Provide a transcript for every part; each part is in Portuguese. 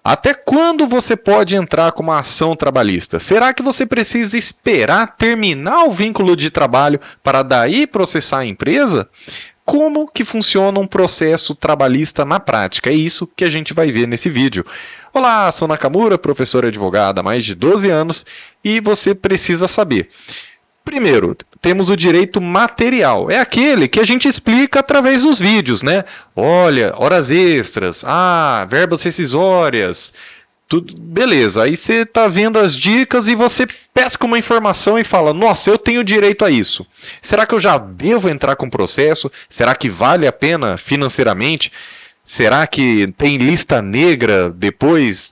Até quando você pode entrar com uma ação trabalhista? Será que você precisa esperar terminar o vínculo de trabalho para daí processar a empresa? Como que funciona um processo trabalhista na prática? É isso que a gente vai ver nesse vídeo. Olá, sou Nakamura, professor advogado há mais de 12 anos e você precisa saber. Primeiro, temos o direito material. É aquele que a gente explica através dos vídeos, né? Olha, horas extras, verbas rescisórias, tudo, beleza. Aí você está vendo as dicas e você pesca uma informação e fala: nossa, eu tenho direito a isso. Será que eu já devo entrar com processo? Será que vale a pena financeiramente? Será que tem lista negra depois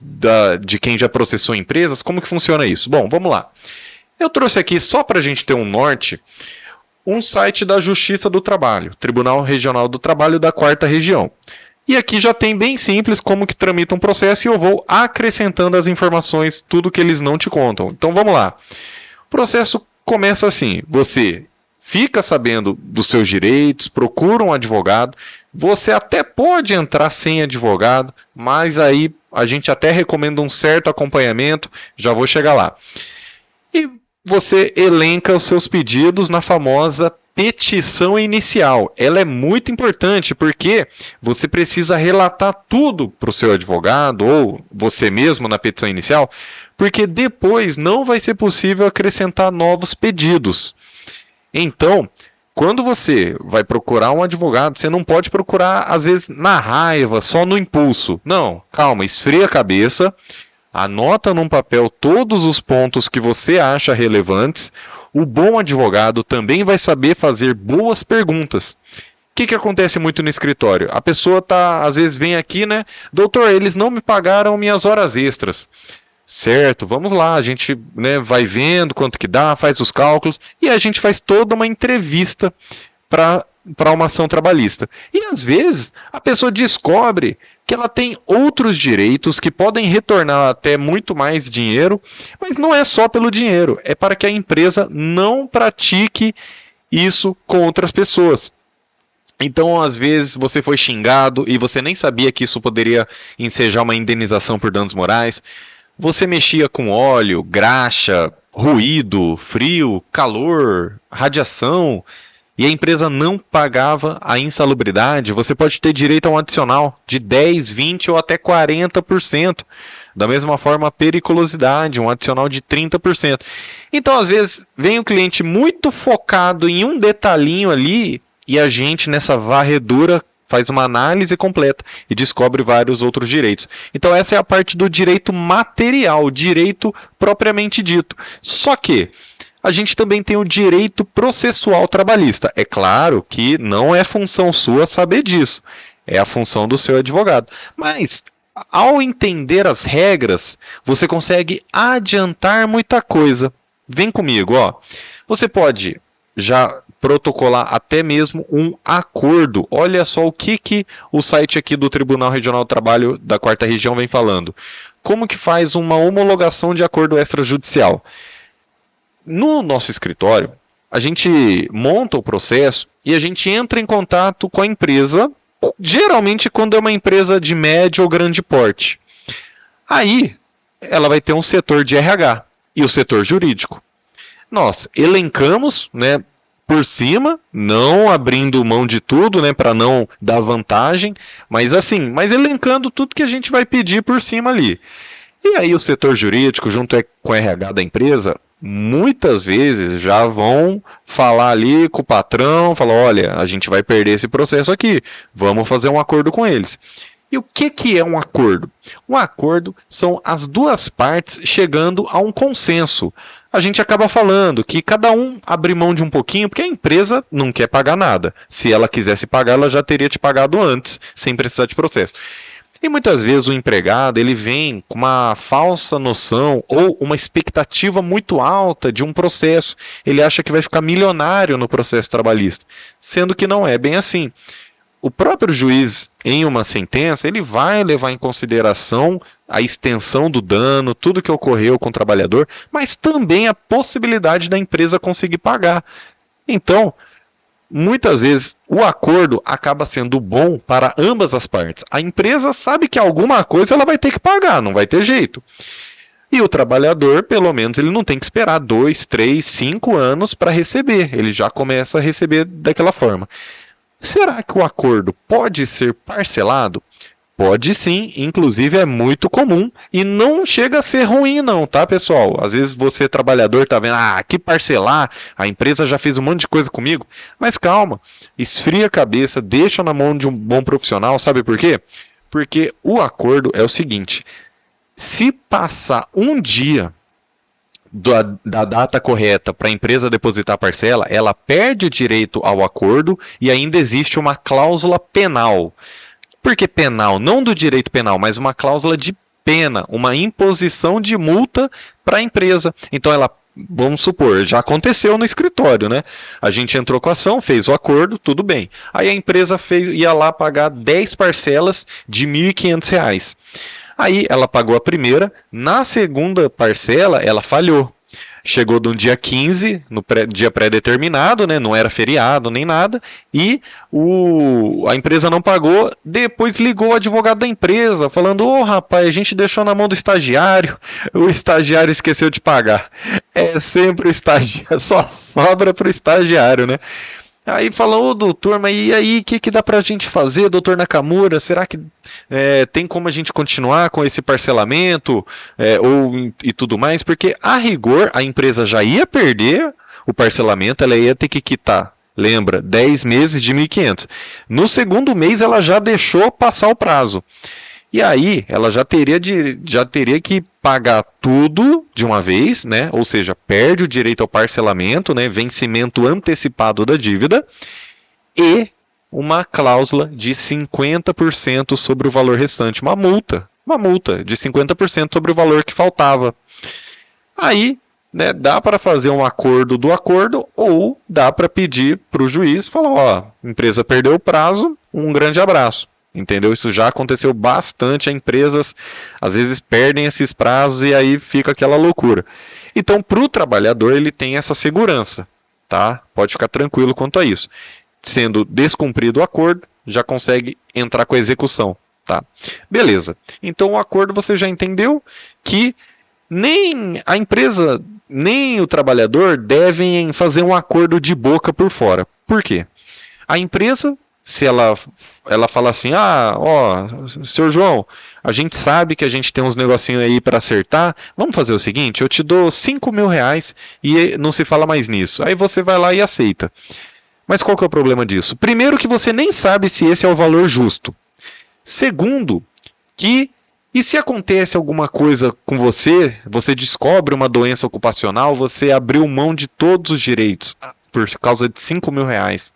de quem já processou empresas? Como que funciona isso? Bom, vamos lá. Eu trouxe aqui, só para a gente ter um norte, um site da Justiça do Trabalho, Tribunal Regional do Trabalho da 4ª Região. E aqui já tem bem simples como que tramita um processo e eu vou acrescentando as informações, tudo que eles não te contam. Então vamos lá. O processo começa assim, você fica sabendo dos seus direitos, procura um advogado, você até pode entrar sem advogado, mas aí a gente até recomenda um certo acompanhamento, já vou chegar lá. E você elenca os seus pedidos na famosa petição inicial. Ela é muito importante porque você precisa relatar tudo para o seu advogado ou você mesmo na petição inicial, porque depois não vai ser possível acrescentar novos pedidos. Então, quando você vai procurar um advogado, você não pode procurar, às vezes, na raiva, só no impulso. Não, calma, esfria a cabeça. Anota num papel todos os pontos que você acha relevantes. O bom advogado também vai saber fazer boas perguntas. O que acontece muito no escritório? A pessoa às vezes vem aqui, né? Doutor, eles não me pagaram minhas horas extras. Certo, vamos lá, a gente, né, vai vendo quanto que dá, faz os cálculos e a gente faz toda uma entrevista para uma ação trabalhista. E às vezes a pessoa descobre que ela tem outros direitos que podem retornar até muito mais dinheiro, mas não é só pelo dinheiro, é para que a empresa não pratique isso com outras pessoas. Então, às vezes, você foi xingado e você nem sabia que isso poderia ensejar uma indenização por danos morais. Você mexia com óleo, graxa, ruído, frio, calor, radiação, e a empresa não pagava a insalubridade, você pode ter direito a um adicional de 10, 20 ou até 40%. Da mesma forma, a periculosidade, um adicional de 30%. Então, às vezes, vem o cliente muito focado em um detalhinho ali e a gente, nessa varredura, faz uma análise completa e descobre vários outros direitos. Então, essa é a parte do direito material, o direito propriamente dito. Só que a gente também tem o direito processual trabalhista. É claro que não é função sua saber disso. É a função do seu advogado. Mas, ao entender as regras, você consegue adiantar muita coisa. Vem comigo, ó. Você pode já protocolar até mesmo um acordo. Olha só o que o site aqui do Tribunal Regional do Trabalho da 4ª Região vem falando. Como que faz uma homologação de acordo extrajudicial? No nosso escritório, a gente monta o processo e a gente entra em contato com a empresa, geralmente quando é uma empresa de médio ou grande porte. Aí, ela vai ter um setor de RH e o setor jurídico. Nós elencamos, né, por cima, não abrindo mão de tudo, né, para não dar vantagem, mas elencando tudo que a gente vai pedir por cima ali. E aí o setor jurídico, junto com o RH da empresa, muitas vezes já vão falar ali com o patrão, falar, olha, a gente vai perder esse processo aqui, vamos fazer um acordo com eles. E o que é um acordo? Um acordo são as duas partes chegando a um consenso. A gente acaba falando que cada um abre mão de um pouquinho, porque a empresa não quer pagar nada. Se ela quisesse pagar, ela já teria te pagado antes, sem precisar de processo. E muitas vezes o empregado ele vem com uma falsa noção ou uma expectativa muito alta de um processo. Ele acha que vai ficar milionário no processo trabalhista, sendo que não é bem assim. O próprio juiz, em uma sentença, ele vai levar em consideração a extensão do dano, tudo que ocorreu com o trabalhador, mas também a possibilidade da empresa conseguir pagar. Então, muitas vezes o acordo acaba sendo bom para ambas as partes. A empresa sabe que alguma coisa ela vai ter que pagar, não vai ter jeito. E o trabalhador, pelo menos, ele não tem que esperar 2, 3, 5 anos para receber. Ele já começa a receber daquela forma. Será que o acordo pode ser parcelado? Pode sim, inclusive é muito comum e não chega a ser ruim não, tá, pessoal? Às vezes você, trabalhador, tá vendo, que parcelar, a empresa já fez um monte de coisa comigo, mas calma, esfria a cabeça, deixa na mão de um bom profissional, sabe por quê? Porque o acordo é o seguinte, se passar um dia da data correta para a empresa depositar a parcela, ela perde direito ao acordo e ainda existe uma cláusula penal. Por que penal? Não do direito penal, mas uma cláusula de pena, uma imposição de multa para a empresa. Então ela, vamos supor, já aconteceu no escritório, né? A gente entrou com a ação, fez o acordo, tudo bem. Aí a empresa ia lá pagar 10 parcelas de R$ 1.500. Aí ela pagou a primeira, na segunda parcela ela falhou. Chegou no dia 15, no dia pré-determinado, né? Não era feriado nem nada, e a empresa não pagou. Depois ligou o advogado da empresa, falando: rapaz, a gente deixou na mão do estagiário, o estagiário esqueceu de pagar. É sempre o estagiário, só sobra para o estagiário, né? Aí falou: doutor, mas e aí, o que dá pra gente fazer, doutor Nakamura? Será que tem como a gente continuar com esse parcelamento e tudo mais? Porque, a rigor, a empresa já ia perder o parcelamento, ela ia ter que quitar, lembra, 10 meses de 1.500. No segundo mês, ela já deixou passar o prazo. E aí, ela já teria que pagar tudo de uma vez, né? Ou seja, perde o direito ao parcelamento, né? Vencimento antecipado da dívida, e uma cláusula de 50% sobre o valor restante, uma multa de 50% sobre o valor que faltava. Aí, né, dá para fazer um acordo do acordo, ou dá para pedir para o juiz, falar: a empresa perdeu o prazo, um grande abraço. Entendeu? Isso já aconteceu bastante. As empresas às vezes perdem esses prazos e aí fica aquela loucura. Então, para o trabalhador, ele tem essa segurança, tá? Pode ficar tranquilo quanto a isso. Sendo descumprido o acordo, já consegue entrar com a execução, tá? Beleza. Então, o acordo você já entendeu que nem a empresa, nem o trabalhador devem fazer um acordo de boca por fora. Por quê? A empresa, se ela fala assim: senhor João, a gente sabe que a gente tem uns negocinhos aí para acertar, vamos fazer o seguinte, eu te dou R$ 5.000 e não se fala mais nisso. Aí você vai lá e aceita. Mas qual que é o problema disso? Primeiro, que você nem sabe se esse é o valor justo. Segundo, e se acontece alguma coisa com você, você descobre uma doença ocupacional, você abriu mão de todos os direitos por causa de R$ 5.000.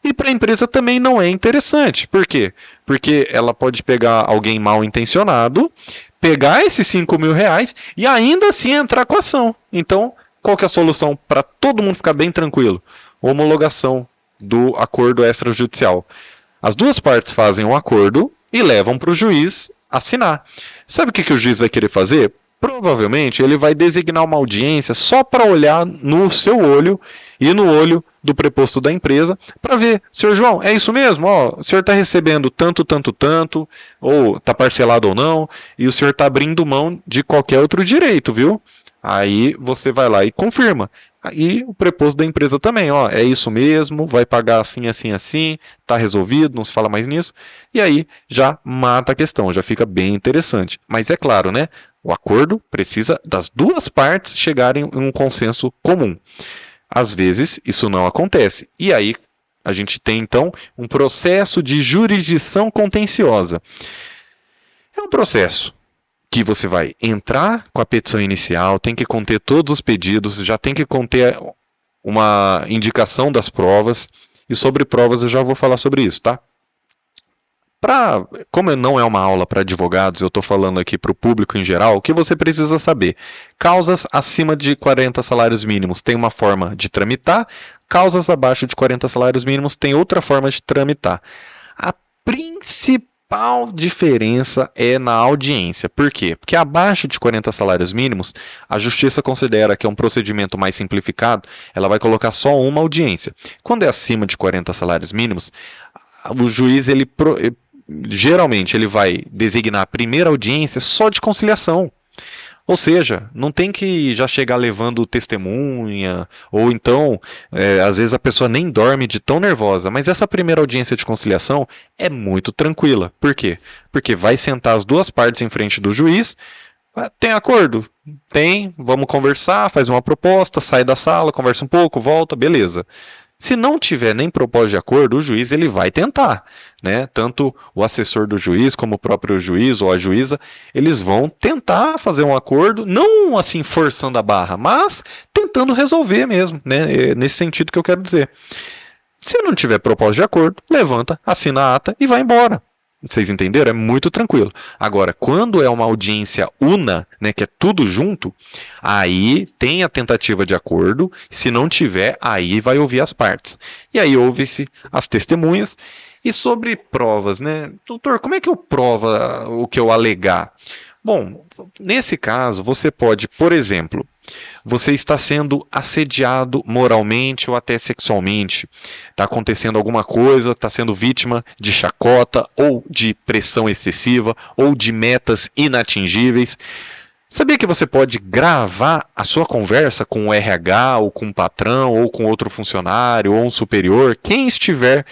E para a empresa também não é interessante. Por quê? Porque ela pode pegar alguém mal intencionado, pegar esses R$ 5.000 e ainda assim entrar com a ação. Então, qual que é a solução para todo mundo ficar bem tranquilo? Homologação do acordo extrajudicial. As duas partes fazem um acordo e levam para o juiz assinar. Sabe o que o juiz vai querer fazer? Provavelmente ele vai designar uma audiência só para olhar no seu olho e no olho do preposto da empresa para ver: senhor João, é isso mesmo? O senhor está recebendo tanto, ou está parcelado ou não, e o senhor está abrindo mão de qualquer outro direito, viu? Aí você vai lá e confirma. Aí o preposto da empresa também: é isso mesmo, vai pagar assim, está resolvido, não se fala mais nisso. E aí já mata a questão, já fica bem interessante. Mas é claro, né? O acordo precisa das duas partes chegarem em um consenso comum. Às vezes isso não acontece. E aí a gente tem então um processo de jurisdição contenciosa. É um processo que você vai entrar com a petição inicial, tem que conter todos os pedidos, já tem que conter uma indicação das provas, e sobre provas eu já vou falar sobre isso, tá? Como não é uma aula para advogados, eu estou falando aqui para o público em geral, o que você precisa saber? Causas acima de 40 salários mínimos tem uma forma de tramitar, causas abaixo de 40 salários mínimos tem outra forma de tramitar. A principal principal diferença é na audiência. Por quê? Porque abaixo de 40 salários mínimos, a Justiça considera que é um procedimento mais simplificado, ela vai colocar só uma audiência. Quando é acima de 40 salários mínimos, o juiz, geralmente, ele vai designar a primeira audiência só de conciliação. Ou seja, não tem que já chegar levando testemunha, ou então, às vezes a pessoa nem dorme de tão nervosa, mas essa primeira audiência de conciliação é muito tranquila. Por quê? Porque vai sentar as duas partes em frente do juiz, tem acordo? Tem, vamos conversar, faz uma proposta, sai da sala, conversa um pouco, volta, beleza. Se não tiver nem propósito de acordo, o juiz ele vai tentar, né? Tanto o assessor do juiz como o próprio juiz ou a juíza, eles vão tentar fazer um acordo, não assim forçando a barra, mas tentando resolver mesmo, né? É nesse sentido que eu quero dizer. Se não tiver propósito de acordo, levanta, assina a ata e vai embora. Vocês entenderam? É muito tranquilo. Agora, quando é uma audiência una, né, que é tudo junto, aí tem a tentativa de acordo. Se não tiver, aí vai ouvir as partes. E aí ouve-se as testemunhas. E sobre provas, né? Doutor, como é que eu provo o que eu alegar? Bom, nesse caso, você pode, por exemplo, você está sendo assediado moralmente ou até sexualmente. Está acontecendo alguma coisa, está sendo vítima de chacota ou de pressão excessiva ou de metas inatingíveis. Sabia que você pode gravar a sua conversa com o RH ou com o patrão ou com outro funcionário ou um superior, quem estiver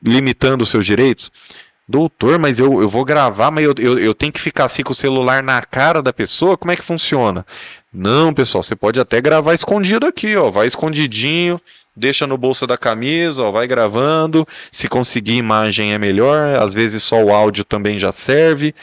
limitando os seus direitos? Doutor, mas eu vou gravar, mas eu tenho que ficar assim com o celular na cara da pessoa? Como é que funciona? Não, pessoal, você pode até gravar escondido aqui, ó, vai escondidinho, deixa no bolso da camisa, ó, vai gravando. Se conseguir imagem é melhor, às vezes só o áudio também já serve.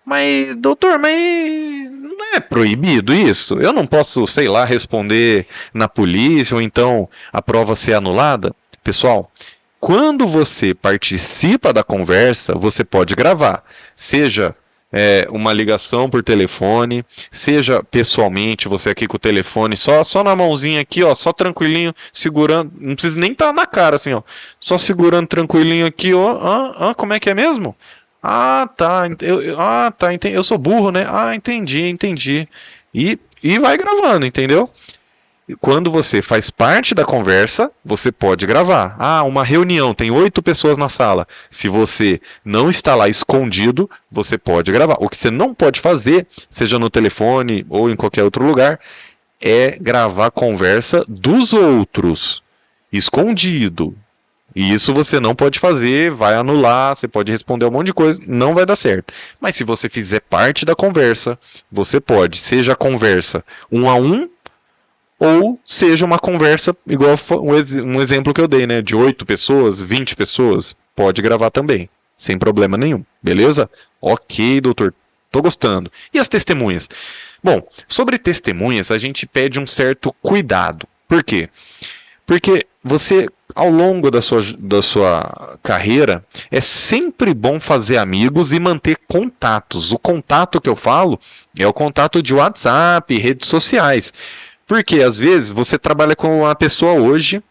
Mas, doutor, mas não é proibido isso? Eu não posso, sei lá, responder na polícia ou então a prova ser anulada? Pessoal, quando você participa da conversa, você pode gravar, seja uma ligação por telefone, seja pessoalmente, você aqui com o telefone, só na mãozinha aqui, ó, só tranquilinho, segurando, não precisa nem estar na cara assim, ó, só segurando tranquilinho aqui, ó, como é que é mesmo? Ah, tá, entendi, eu sou burro, né? Ah, entendi. E vai gravando, entendeu? Quando você faz parte da conversa, você pode gravar. Ah, uma reunião, tem 8 pessoas na sala. Se você não está lá escondido, você pode gravar. O que você não pode fazer, seja no telefone ou em qualquer outro lugar, é gravar a conversa dos outros, escondido. E isso você não pode fazer, vai anular, você pode responder um monte de coisa, não vai dar certo. Mas se você fizer parte da conversa, você pode, seja a conversa 1 a 1, ou seja uma conversa igual um exemplo que eu dei, né? De 8 pessoas, 20 pessoas, pode gravar também, sem problema nenhum, beleza? Ok, doutor, tô gostando. E as testemunhas? Bom, sobre testemunhas, a gente pede um certo cuidado. Por quê? Porque você, ao longo da sua carreira, é sempre bom fazer amigos e manter contatos. O contato que eu falo é o contato de WhatsApp, redes sociais. Porque às vezes você trabalha com uma pessoa hoje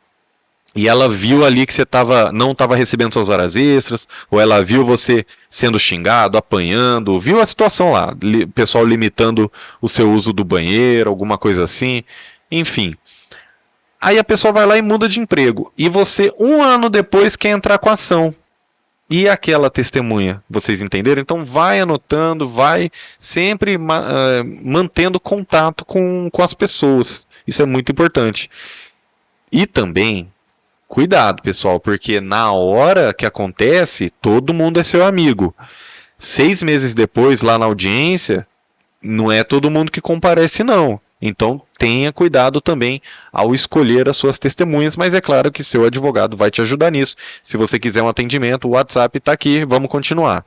e ela viu ali que você não estava recebendo suas horas extras, ou ela viu você sendo xingado, apanhando, viu a situação lá, pessoal limitando o seu uso do banheiro, alguma coisa assim, enfim. Aí a pessoa vai lá e muda de emprego, e você 1 ano depois quer entrar com a ação. E aquela testemunha, vocês entenderam? Então vai anotando, vai sempre mantendo contato com as pessoas. Isso é muito importante. E também, cuidado pessoal, porque na hora que acontece, todo mundo é seu amigo. 6 meses depois, lá na audiência, não é todo mundo que comparece não. Então tenha cuidado também ao escolher as suas testemunhas, mas é claro que seu advogado vai te ajudar nisso. Se você quiser um atendimento, o WhatsApp está aqui, vamos continuar.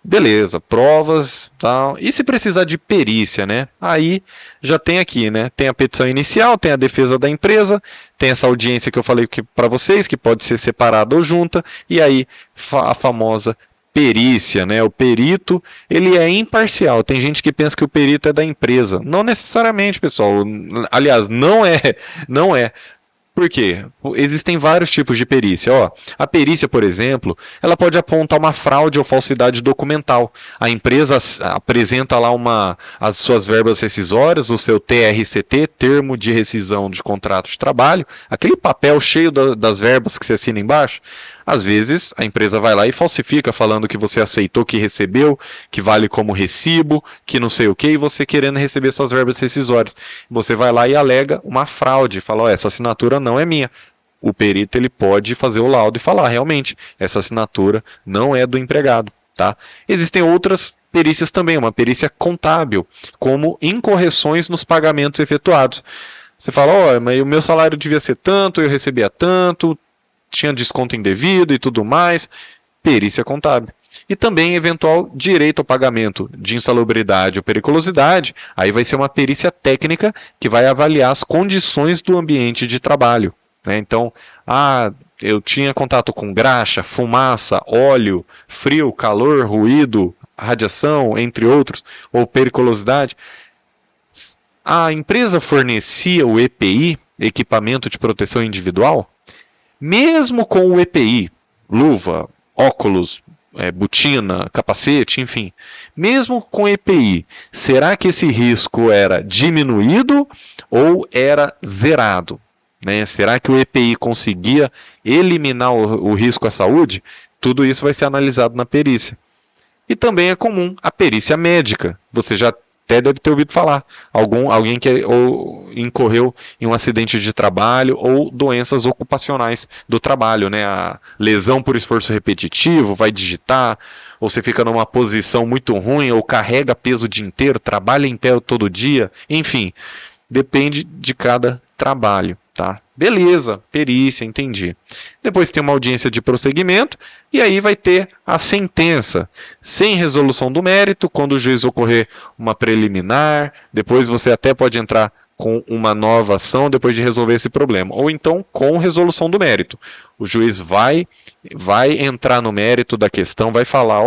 Beleza, provas, tal. E se precisar de perícia, né? Aí já tem aqui, né? Tem a petição inicial, tem a defesa da empresa, tem essa audiência que eu falei para vocês, que pode ser separada ou junta, e aí a famosa perícia, né? O perito, ele é imparcial. Tem gente que pensa que o perito é da empresa. Não necessariamente, pessoal. Aliás, não é. Por quê? Existem vários tipos de perícia. Ó, a perícia, por exemplo, ela pode apontar uma fraude ou falsidade documental. A empresa apresenta lá as suas verbas rescisórias, o seu TRCT, Termo de Rescisão de Contrato de Trabalho, aquele papel cheio das verbas que você assina embaixo. Às vezes, a empresa vai lá e falsifica, falando que você aceitou que recebeu, que vale como recibo, que não sei o que, e você querendo receber suas verbas rescisórias. Você vai lá e alega uma fraude, fala, ó, essa assinatura não é minha. O perito ele pode fazer o laudo e falar, realmente, essa assinatura não é do empregado. Tá? Existem outras perícias também, uma perícia contábil, como incorreções nos pagamentos efetuados. Você fala, ó, mas o meu salário devia ser tanto, eu recebia tanto, tinha desconto indevido e tudo mais, perícia contábil. E também eventual direito ao pagamento de insalubridade ou periculosidade, aí vai ser uma perícia técnica que vai avaliar as condições do ambiente de trabalho. Né? Então, eu tinha contato com graxa, fumaça, óleo, frio, calor, ruído, radiação, entre outros, ou periculosidade. A empresa fornecia o EPI, equipamento de proteção individual? Mesmo com o EPI, luva, óculos, botina, capacete, enfim, mesmo com EPI, será que esse risco era diminuído ou era zerado? Né? Será que o EPI conseguia eliminar o risco à saúde? Tudo isso vai ser analisado na perícia. E também é comum a perícia médica. Você já até deve ter ouvido falar. Alguém que incorreu em um acidente de trabalho ou doenças ocupacionais do trabalho, né? A lesão por esforço repetitivo, vai digitar, ou você fica numa posição muito ruim, ou carrega peso o dia inteiro, trabalha em pé todo dia, enfim, depende de cada trabalho. Tá? Beleza, perícia, entendi. Depois tem uma audiência de prosseguimento e aí vai ter a sentença, sem resolução do mérito, quando o juiz ocorrer uma preliminar, depois você até pode entrar com uma nova ação depois de resolver esse problema, ou então com resolução do mérito. O juiz vai entrar no mérito da questão, vai falar,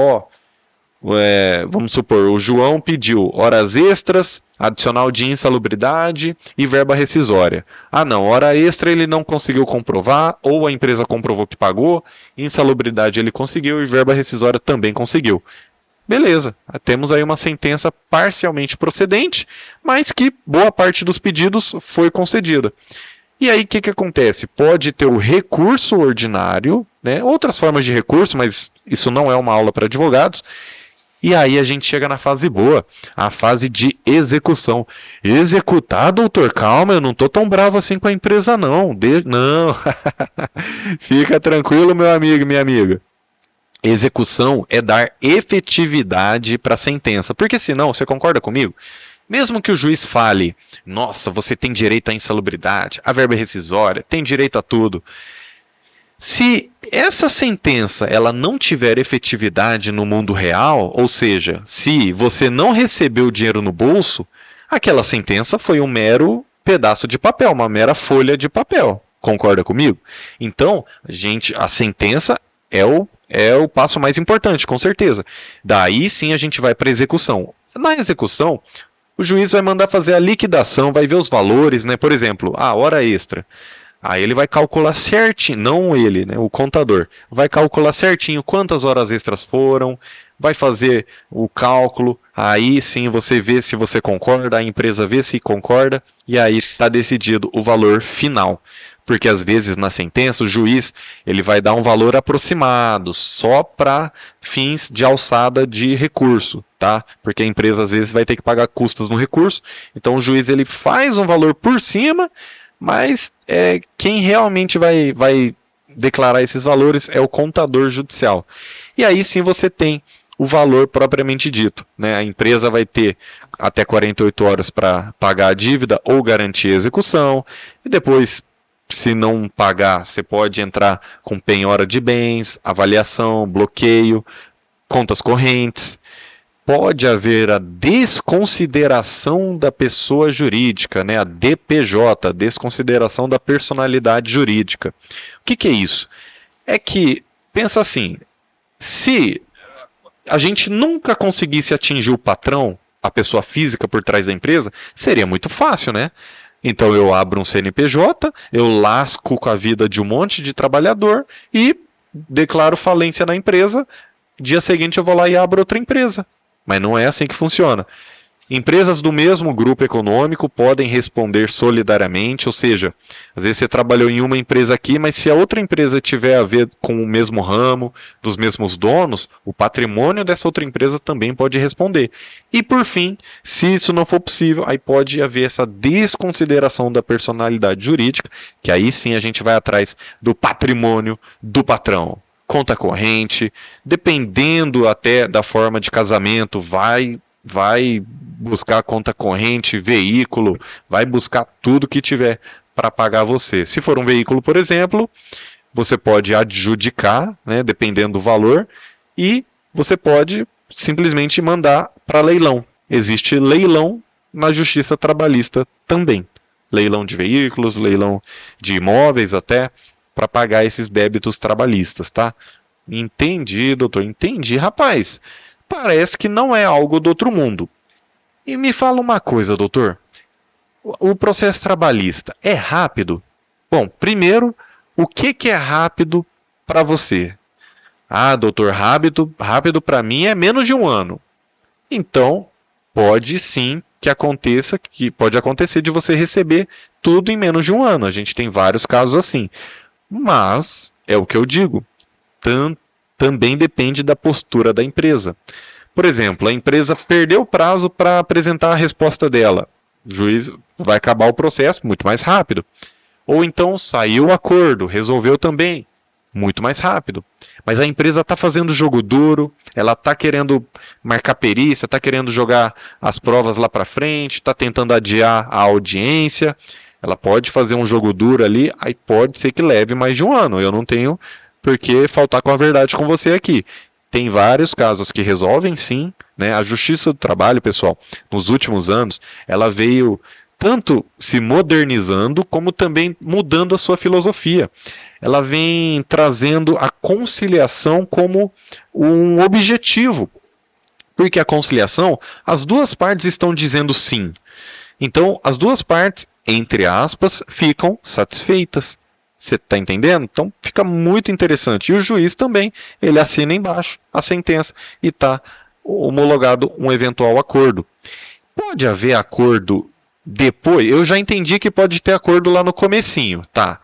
vamos supor, o João pediu horas extras, adicional de insalubridade e verba rescisória. Não, hora extra ele não conseguiu comprovar, ou a empresa comprovou que pagou, insalubridade ele conseguiu e verba rescisória também conseguiu. Beleza, temos aí uma sentença parcialmente procedente, mas que boa parte dos pedidos foi concedida. E aí o que acontece? Pode ter o recurso ordinário, né? Outras formas de recurso, mas isso não é uma aula para advogados. E aí a gente chega na fase boa, a fase de execução. Executar, doutor? Calma, eu não estou tão bravo assim com a empresa não. Não, fica tranquilo, meu amigo e minha amiga. Execução é dar efetividade para a sentença, porque senão, você concorda comigo? Mesmo que o juiz fale, nossa, você tem direito à insalubridade, à verba rescisória, tem direito a tudo. Se essa sentença ela não tiver efetividade no mundo real, ou seja, se você não recebeu o dinheiro no bolso, aquela sentença foi um mero pedaço de papel, uma mera folha de papel. Concorda comigo? Então, a sentença é o passo mais importante, com certeza. Daí sim a gente vai para a execução. Na execução, o juiz vai mandar fazer a liquidação, vai ver os valores, né? Por exemplo, hora extra. Aí ele vai calcular certinho, não ele, né, o contador, vai calcular certinho quantas horas extras foram, vai fazer o cálculo, aí sim você vê se você concorda, a empresa vê se concorda, e aí está decidido o valor final. Porque às vezes na sentença o juiz ele vai dar um valor aproximado, só para fins de alçada de recurso, tá? Porque a empresa às vezes vai ter que pagar custas no recurso, então o juiz ele faz um valor por cima, mas quem realmente vai declarar esses valores é o contador judicial. E aí sim você tem o valor propriamente dito. Né? A empresa vai ter até 48 horas para pagar a dívida ou garantir a execução. E depois, se não pagar, você pode entrar com penhora de bens, avaliação, bloqueio, contas correntes. Pode haver a desconsideração da pessoa jurídica, né? A DPJ, desconsideração da personalidade jurídica. O que é isso? É que, pensa assim, se a gente nunca conseguisse atingir o patrão, a pessoa física por trás da empresa, seria muito fácil, né? Então eu abro um CNPJ, eu lasco com a vida de um monte de trabalhador e declaro falência na empresa. Dia seguinte eu vou lá e abro outra empresa. Mas não é assim que funciona. Empresas do mesmo grupo econômico podem responder solidariamente, ou seja, às vezes você trabalhou em uma empresa aqui, mas se a outra empresa tiver a ver com o mesmo ramo, dos mesmos donos, o patrimônio dessa outra empresa também pode responder. E por fim, se isso não for possível, aí pode haver essa desconsideração da personalidade jurídica, que aí sim a gente vai atrás do patrimônio do patrão. Conta corrente, dependendo até da forma de casamento, vai buscar conta corrente, veículo, vai buscar tudo que tiver para pagar você. Se for um veículo, por exemplo, você pode adjudicar, né, dependendo do valor, e você pode simplesmente mandar para leilão. Existe leilão na Justiça Trabalhista também. Leilão de veículos, leilão de imóveis até, para pagar esses débitos trabalhistas, tá? Entendi, doutor, entendi. Rapaz, parece que não é algo do outro mundo. E me fala uma coisa, doutor. O processo trabalhista é rápido? Bom, primeiro, o que é rápido para você? Ah, doutor, rápido para mim é menos de um ano. Então, pode sim pode acontecer de você receber tudo em menos de um ano. A gente tem vários casos assim. Mas, é o que eu digo, também depende da postura da empresa. Por exemplo, a empresa perdeu o prazo para apresentar a resposta dela. O juiz vai acabar o processo muito mais rápido. Ou então saiu o acordo, resolveu também, muito mais rápido. Mas a empresa está fazendo jogo duro, ela está querendo marcar perícia, está querendo jogar as provas lá para frente, está tentando adiar a audiência. Ela pode fazer um jogo duro ali, aí pode ser que leve mais de um ano. Eu não tenho por que faltar com a verdade com você aqui. Tem vários casos que resolvem sim, né? A Justiça do Trabalho, pessoal, nos últimos anos, ela veio tanto se modernizando, como também mudando a sua filosofia. Ela vem trazendo a conciliação como um objetivo. Porque a conciliação, as duas partes estão dizendo sim. Então, as duas partes, entre aspas, ficam satisfeitas. Você está entendendo? Então fica muito interessante. E o juiz também, ele assina embaixo a sentença e está homologado um eventual acordo. Pode haver acordo depois? Eu já entendi que pode ter acordo lá no comecinho, tá?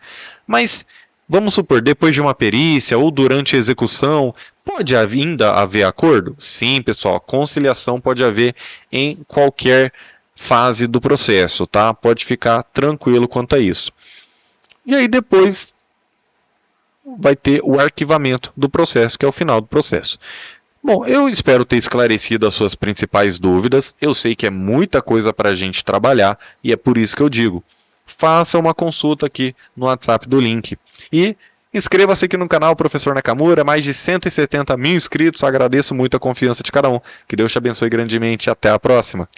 Mas vamos supor, depois de uma perícia ou durante a execução, pode ainda haver acordo? Sim, pessoal, conciliação pode haver em qualquer fase do processo, tá? Pode ficar tranquilo quanto a isso. E aí depois vai ter o arquivamento do processo, que é o final do processo. Bom, eu espero ter esclarecido as suas principais dúvidas. Eu sei que é muita coisa para a gente trabalhar e é por isso que eu digo, faça uma consulta aqui no WhatsApp do link. E inscreva-se aqui no canal Professor Nakamura, mais de 170 mil inscritos. Agradeço muito a confiança de cada um. Que Deus te abençoe grandemente e até a próxima.